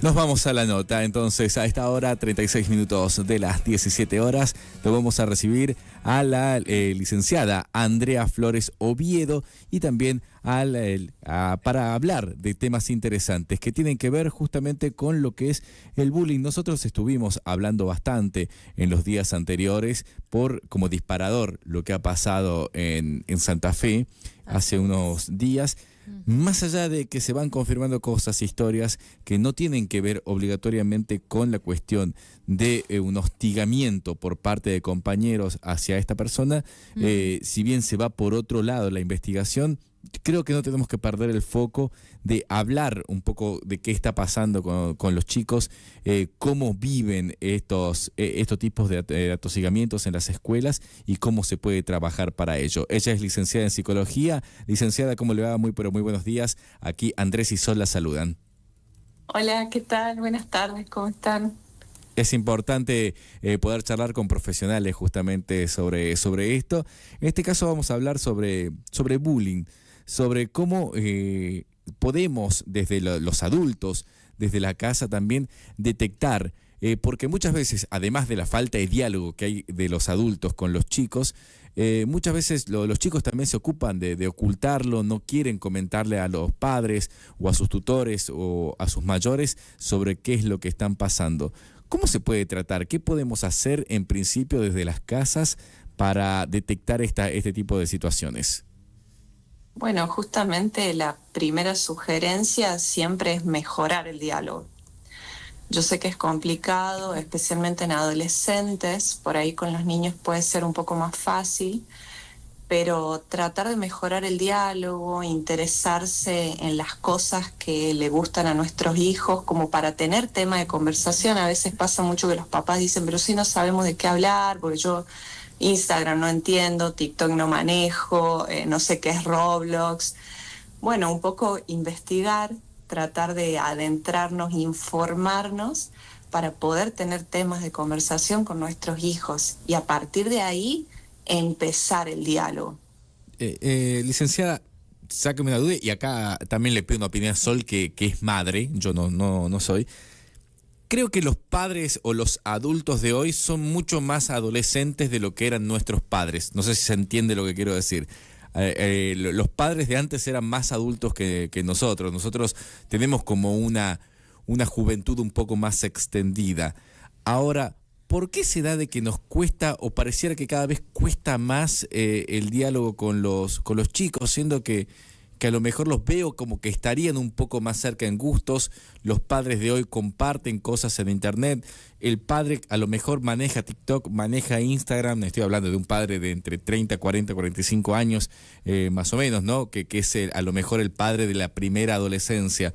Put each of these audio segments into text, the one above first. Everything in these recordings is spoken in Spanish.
Nos vamos a la nota, entonces a esta hora, 36 minutos de las 17 horas, lo vamos a recibir a la licenciada Andrea Flores Oviedo y también para hablar de temas interesantes que tienen que ver justamente con lo que es el bullying. Nosotros estuvimos hablando bastante en los días anteriores como disparador lo que ha pasado en Santa Fe hace unos días. Más allá de que se van confirmando cosas, historias que no tienen que ver obligatoriamente con la cuestión de un hostigamiento por parte de compañeros hacia esta persona, si bien se va por otro lado la investigación, creo que no tenemos que perder el foco de hablar un poco de qué está pasando con los chicos, cómo viven estos tipos de atosigamientos en las escuelas y cómo se puede trabajar para ello. Ella es licenciada en psicología. Licenciada, ¿cómo le va? Muy buenos días. Aquí Andrés y Sol la saludan. Hola, ¿qué tal? Buenas tardes, ¿cómo están? Es importante poder charlar con profesionales justamente sobre esto. En este caso vamos a hablar sobre bullying, sobre cómo podemos desde los adultos, desde la casa también, detectar, porque muchas veces, además de la falta de diálogo que hay de los adultos con los chicos, muchas veces los chicos también se ocupan de ocultarlo, no quieren comentarle a los padres o a sus tutores o a sus mayores sobre qué es lo que están pasando. ¿Cómo se puede tratar? ¿Qué podemos hacer en principio desde las casas para detectar este tipo de situaciones? Bueno, justamente la primera sugerencia siempre es mejorar el diálogo. Yo sé que es complicado, especialmente en adolescentes, por ahí con los niños puede ser un poco más fácil, pero tratar de mejorar el diálogo, interesarse en las cosas que le gustan a nuestros hijos, como para tener tema de conversación. A veces pasa mucho que los papás dicen, pero si no sabemos de qué hablar, porque yo Instagram no entiendo, TikTok no manejo, no sé qué es Roblox. Bueno, un poco investigar, tratar de adentrarnos, informarnos para poder tener temas de conversación con nuestros hijos y a partir de ahí empezar el diálogo. Licenciada, sáqueme una duda y acá también le pido una opinión a Sol que es madre, yo no soy. Creo que los padres o los adultos de hoy son mucho más adolescentes de lo que eran nuestros padres. No sé si se entiende lo que quiero decir. Los padres de antes eran más adultos que nosotros. Nosotros tenemos como una juventud un poco más extendida. Ahora, ¿por qué se da de que nos cuesta o pareciera que cada vez cuesta más el diálogo con los chicos, siendo que a lo mejor los veo como que estarían un poco más cerca en gustos? Los padres de hoy comparten cosas en internet, el padre a lo mejor maneja TikTok, maneja Instagram, estoy hablando de un padre de entre 30, 40, 45 años, más o menos, ¿no? Que es a lo mejor el padre de la primera adolescencia.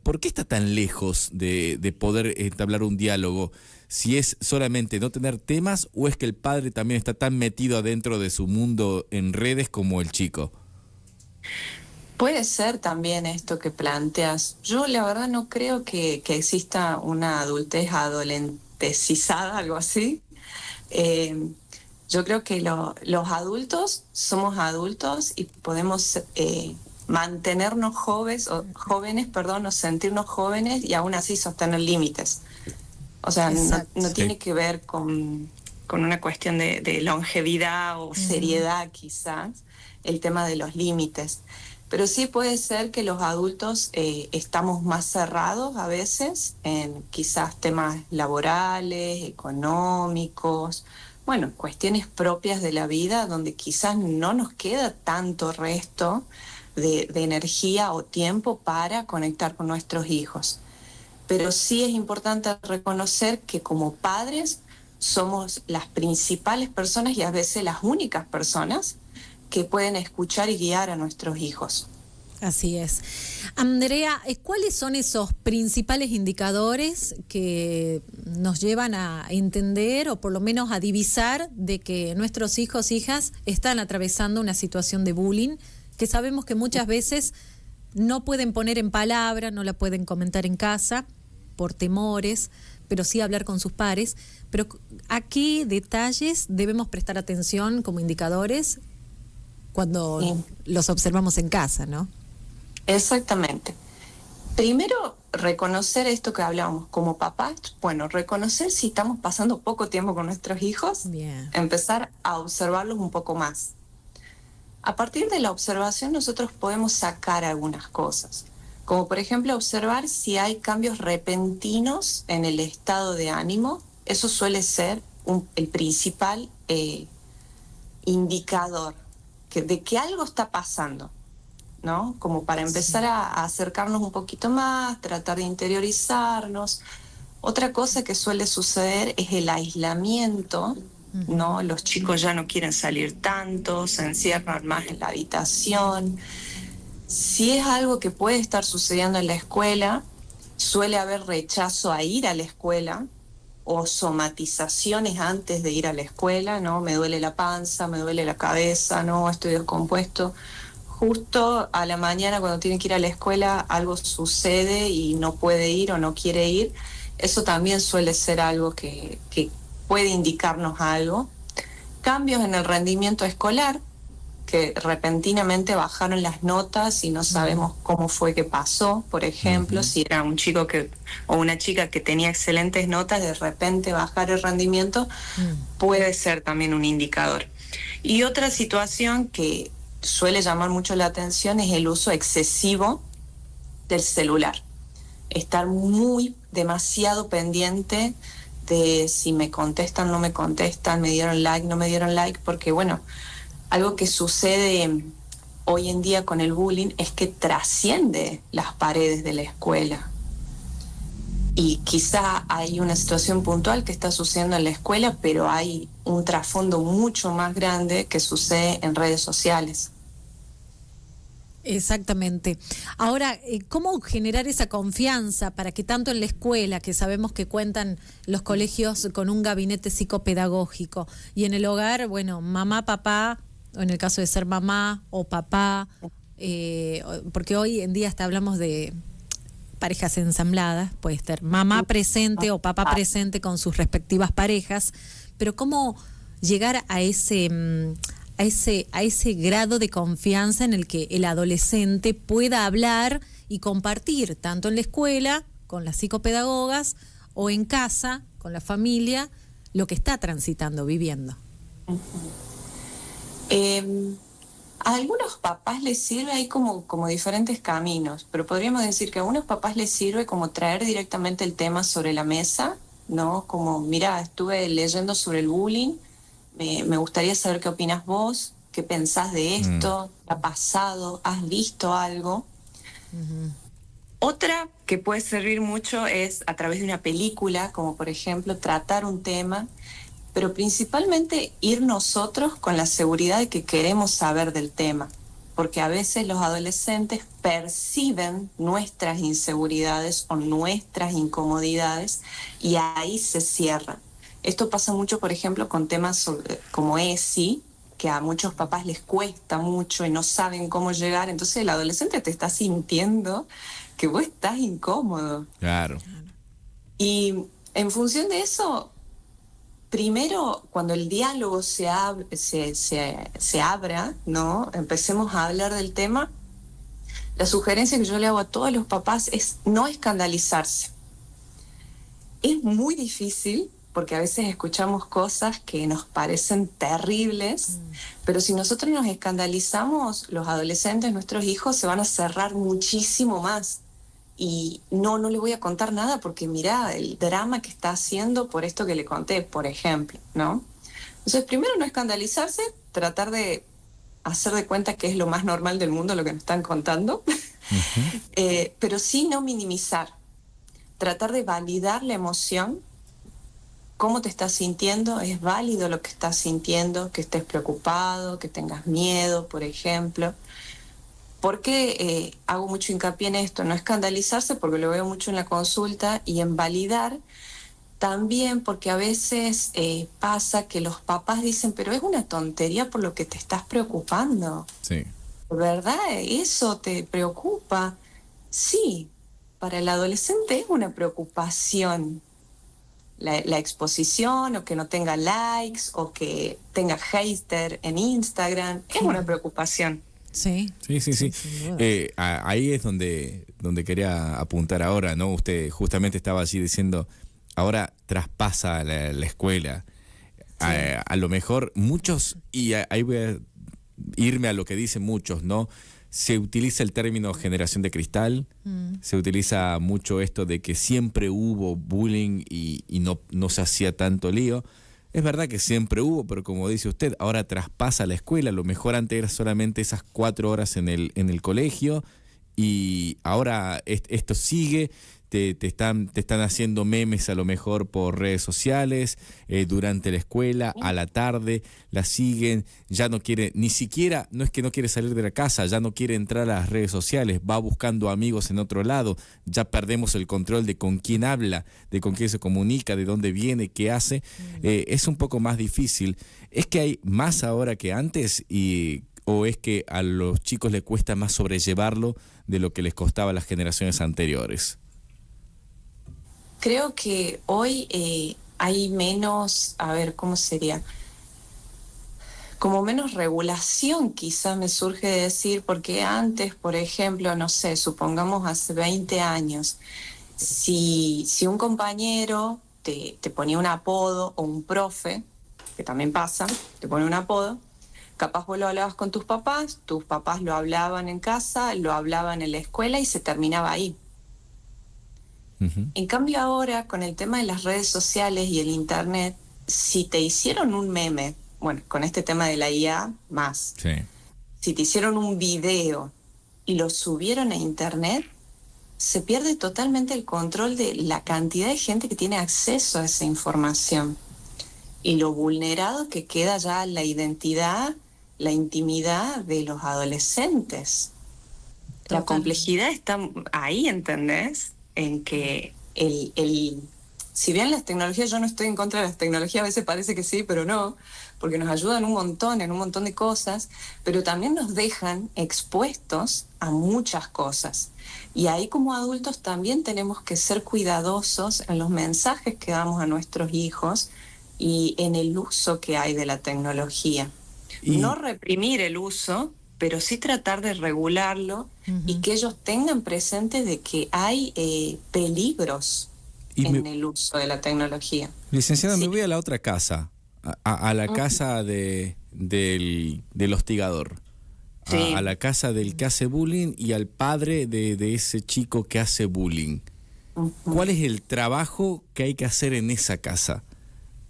¿Por qué está tan lejos de poder entablar un diálogo? Si es solamente no tener temas o es que el padre también está tan metido adentro de su mundo en redes como el chico. Puede ser también esto que planteas. Yo la verdad no creo que exista una adultez adolescenciada, algo así. Yo creo que los adultos somos adultos y podemos mantenernos jóvenes, o sentirnos jóvenes y aún así sostener límites. O sea, no tiene que ver con una cuestión de longevidad o seriedad quizás, el tema de los límites. Pero sí puede ser que los adultos estamos más cerrados a veces en quizás temas laborales, económicos, bueno, cuestiones propias de la vida donde quizás no nos queda tanto resto de energía o tiempo para conectar con nuestros hijos. Pero sí es importante reconocer que como padres somos las principales personas y a veces las únicas personas que pueden escuchar y guiar a nuestros hijos. Así es. Andrea, ¿cuáles son esos principales indicadores que nos llevan a entender o por lo menos a divisar de que nuestros hijos, hijas están atravesando una situación de bullying que sabemos que muchas veces no pueden poner en palabra, no la pueden comentar en casa por temores, pero sí hablar con sus pares? Pero ¿a qué detalles debemos prestar atención como indicadores cuando los observamos en casa, no? Exactamente. Primero, reconocer esto que hablábamos como papás, bueno, reconocer si estamos pasando poco tiempo con nuestros hijos, Bien. empezar a observarlos un poco más. A partir de la observación nosotros podemos sacar algunas cosas, como por ejemplo observar si hay cambios repentinos en el estado de ánimo. Eso suele ser el principal indicador de que algo está pasando, ¿no? Como para empezar a acercarnos un poquito más, tratar de interiorizarnos. Otra cosa que suele suceder es el aislamiento, ¿no? Los chicos ya no quieren salir tanto, se encierran más en la habitación. Si es algo que puede estar sucediendo en la escuela, suele haber rechazo a ir a la escuela o somatizaciones antes de ir a la escuela, ¿no? Me duele la panza, me duele la cabeza, ¿no? Estoy descompuesto. Justo a la mañana cuando tiene que ir a la escuela algo sucede y no puede ir o no quiere ir. Eso también suele ser algo que puede indicarnos algo. Cambios en el rendimiento escolar, que repentinamente bajaron las notas y no sabemos cómo fue que pasó, por ejemplo, si era un chico o una chica que tenía excelentes notas, de repente bajar el rendimiento puede ser también un indicador. Y otra situación que suele llamar mucho la atención es el uso excesivo del celular. Estar demasiado pendiente de si me contestan, no me contestan, me dieron like, no me dieron like, porque bueno, algo que sucede hoy en día con el bullying es que trasciende las paredes de la escuela. Y quizá hay una situación puntual que está sucediendo en la escuela, pero hay un trasfondo mucho más grande que sucede en redes sociales. Exactamente. Ahora, ¿cómo generar esa confianza para que tanto en la escuela, que sabemos que cuentan los colegios con un gabinete psicopedagógico, y en el hogar, bueno, mamá, papá, o en el caso de ser mamá o papá, porque hoy en día hasta hablamos de parejas ensambladas, puede estar mamá presente o papá presente con sus respectivas parejas, pero cómo llegar a ese grado de confianza en el que el adolescente pueda hablar y compartir, tanto en la escuela, con las psicopedagogas, o en casa, con la familia, lo que está transitando, viviendo. A algunos papás les sirve, hay como diferentes caminos, pero podríamos decir que a algunos papás les sirve como traer directamente el tema sobre la mesa, ¿no? Como, mira, estuve leyendo sobre el bullying, me gustaría saber qué opinas vos, qué pensás de esto, ¿te ha pasado? ¿Has visto algo? Otra que puede servir mucho es a través de una película, como por ejemplo tratar un tema, pero principalmente ir nosotros con la seguridad de que queremos saber del tema, porque a veces los adolescentes perciben nuestras inseguridades o nuestras incomodidades y ahí se cierran. Esto pasa mucho, por ejemplo, con temas como ESI, que a muchos papás les cuesta mucho y no saben cómo llegar. Entonces el adolescente te está sintiendo que vos estás incómodo. Claro. Y en función de eso, primero, cuando el diálogo se abra, ¿no? Empecemos a hablar del tema. La sugerencia que yo le hago a todos los papás es no escandalizarse. Es muy difícil, porque a veces escuchamos cosas que nos parecen terribles, pero si nosotros nos escandalizamos, los adolescentes, nuestros hijos, se van a cerrar muchísimo más. Y no le voy a contar nada porque mirá el drama que está haciendo por esto que le conté, por ejemplo, ¿no? Entonces, primero no escandalizarse, tratar de hacer de cuenta que es lo más normal del mundo lo que nos están contando, pero sí no minimizar, tratar de validar la emoción. ¿Cómo te estás sintiendo? Es válido lo que estás sintiendo, que estés preocupado, que tengas miedo, por ejemplo. ¿Por qué hago mucho hincapié en esto? No escandalizarse, porque lo veo mucho en la consulta, y en validar también, porque a veces pasa que los papás dicen, pero es una tontería por lo que te estás preocupando. Sí. ¿Verdad? ¿Eso te preocupa? Sí, para el adolescente es una preocupación. La exposición, o que no tenga likes, o que tenga hater en Instagram, es una preocupación. Sí. Sí. Sin duda. Ahí es donde quería apuntar ahora, ¿no? Usted justamente estaba allí diciendo, ahora traspasa la escuela. Sí. A lo mejor muchos, y ahí voy a irme a lo que dicen muchos, ¿no? Se utiliza el término generación de cristal, se utiliza mucho esto de que siempre hubo bullying y no se hacía tanto lío. Es verdad que siempre hubo, pero como dice usted, ahora traspasa la escuela. A lo mejor antes era solamente esas 4 horas en el colegio y ahora esto sigue. Te están haciendo memes a lo mejor por redes sociales, durante la escuela, a la tarde, la siguen, ya no quiere, ni siquiera, no es que no quiere salir de la casa, ya no quiere entrar a las redes sociales, va buscando amigos en otro lado, ya perdemos el control de con quién habla, de con quién se comunica, de dónde viene, qué hace, es un poco más difícil. ¿Es que hay más ahora que antes o es que a los chicos les cuesta más sobrellevarlo de lo que les costaba a las generaciones anteriores? Creo que hoy hay menos, a ver, ¿cómo sería? Como menos regulación, quizás me surge decir, porque antes, por ejemplo, no sé, supongamos hace 20 años, si un compañero te ponía un apodo o un profe, que también pasa, te pone un apodo, capaz vos lo hablabas con tus papás lo hablaban en casa, lo hablaban en la escuela y se terminaba ahí. En cambio ahora, con el tema de las redes sociales y el internet, si te hicieron un meme, bueno, con este tema de la IA más, Sí. si te hicieron un video y lo subieron a internet, se pierde totalmente el control de la cantidad de gente que tiene acceso a esa información y lo vulnerado que queda ya la identidad, la intimidad de los adolescentes. La Total. complejidad está ahí, ¿entendés? En que si bien las tecnologías, yo no estoy en contra de las tecnologías, a veces parece que sí, pero no, porque nos ayudan un montón en un montón de cosas, pero también nos dejan expuestos a muchas cosas. Y ahí como adultos también tenemos que ser cuidadosos en los mensajes que damos a nuestros hijos y en el uso que hay de la tecnología. No reprimir el uso, pero sí tratar de regularlo y que ellos tengan presente de que hay peligros en el uso de la tecnología. Licenciada, Sí. me voy a la otra casa, a la casa del hostigador, Sí. a la casa del que hace bullying y al padre de ese chico que hace bullying. ¿Cuál es el trabajo que hay que hacer en esa casa?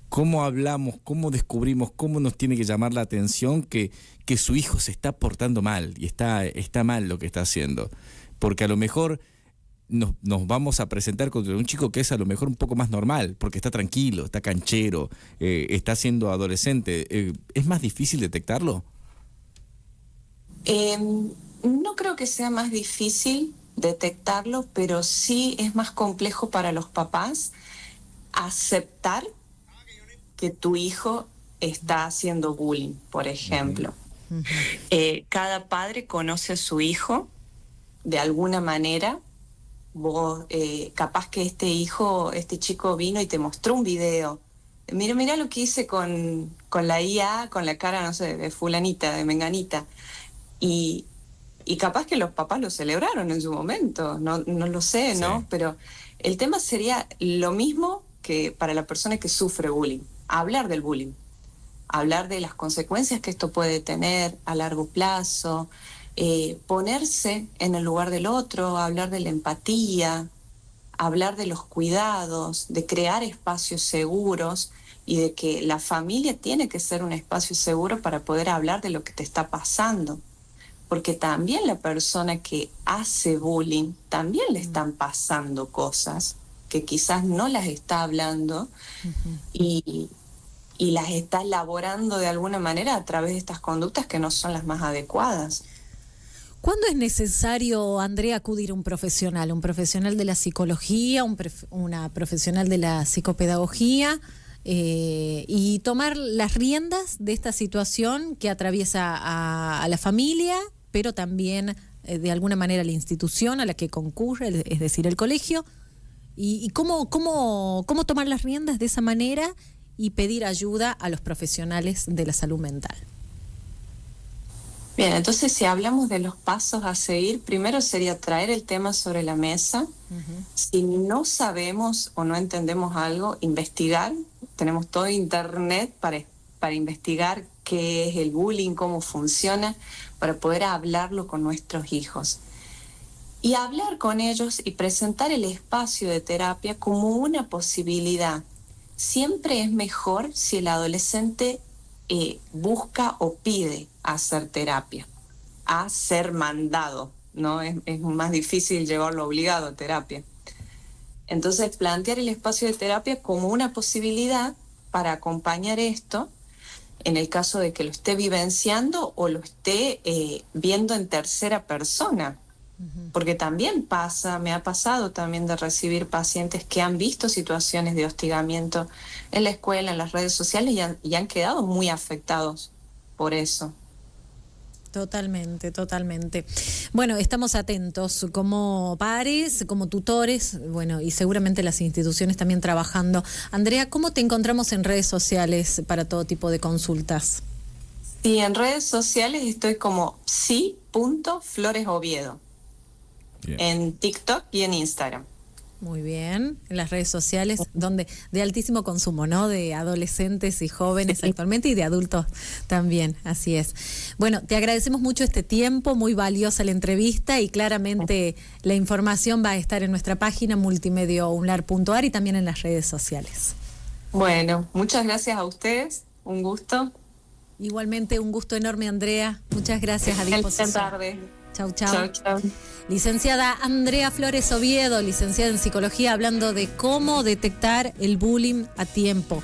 ¿Cómo hablamos, cómo descubrimos, cómo nos tiene que llamar la atención que su hijo se está portando mal y está mal lo que está haciendo? Porque a lo mejor nos vamos a presentar contra un chico que es a lo mejor un poco más normal, porque está tranquilo, está canchero, está siendo adolescente. ¿Es más difícil detectarlo? No creo que sea más difícil detectarlo, pero sí es más complejo para los papás aceptar que tu hijo está haciendo bullying, por ejemplo. Cada padre conoce a su hijo de alguna manera. Vos, capaz que este chico vino y te mostró un video. Mira lo que hice con la IA, con la cara, no sé, de fulanita, de menganita. Y capaz que los papás lo celebraron en su momento, no lo sé, ¿no? Sí. Pero el tema sería lo mismo que para la persona que sufre bullying. Hablar del bullying, hablar de las consecuencias que esto puede tener a largo plazo, ponerse en el lugar del otro, hablar de la empatía, hablar de los cuidados, de crear espacios seguros y de que la familia tiene que ser un espacio seguro para poder hablar de lo que te está pasando. Porque también la persona que hace bullying, también le están pasando cosas que quizás no las está hablando y las está elaborando de alguna manera a través de estas conductas que no son las más adecuadas. ¿Cuándo es necesario, Andrea, acudir a un profesional de la psicología, una profesional de la psicopedagogía y tomar las riendas de esta situación que atraviesa a la familia, pero también de alguna manera la institución a la que concurre, es decir, el colegio? ¿Y cómo tomar las riendas de esa manera y pedir ayuda a los profesionales de la salud mental? Bien, entonces si hablamos de los pasos a seguir, primero sería traer el tema sobre la mesa. Si no sabemos o no entendemos algo, investigar. Tenemos todo internet para investigar qué es el bullying, cómo funciona, para poder hablarlo con nuestros hijos. Y hablar con ellos y presentar el espacio de terapia como una posibilidad. Siempre es mejor si el adolescente busca o pide hacer terapia, a ser mandado, ¿no? Es más difícil llevarlo obligado a terapia. Entonces, plantear el espacio de terapia como una posibilidad para acompañar esto, en el caso de que lo esté vivenciando o lo esté viendo en tercera persona. Porque también me ha pasado también de recibir pacientes que han visto situaciones de hostigamiento en la escuela, en las redes sociales y han quedado muy afectados por eso. Totalmente, totalmente. Bueno, estamos atentos como padres, como tutores, bueno, y seguramente las instituciones también trabajando. Andrea, ¿cómo te encontramos en redes sociales para todo tipo de consultas? Sí, en redes sociales estoy como sí.floresoviedo. Bien. En TikTok y en Instagram. Muy bien, en las redes sociales, donde de altísimo consumo, ¿no? De adolescentes y jóvenes actualmente y de adultos también, así es. Bueno, te agradecemos mucho este tiempo, muy valiosa la entrevista y claramente la información va a estar en nuestra página multimediounlar.ar y también en las redes sociales. Bueno, muchas gracias a ustedes, un gusto. Igualmente un gusto enorme, Andrea, muchas gracias, a disposición. Buenas tardes. Chau, chau. Chau, chau. Licenciada Andrea Flores Oviedo, licenciada en psicología, hablando de cómo detectar el bullying a tiempo.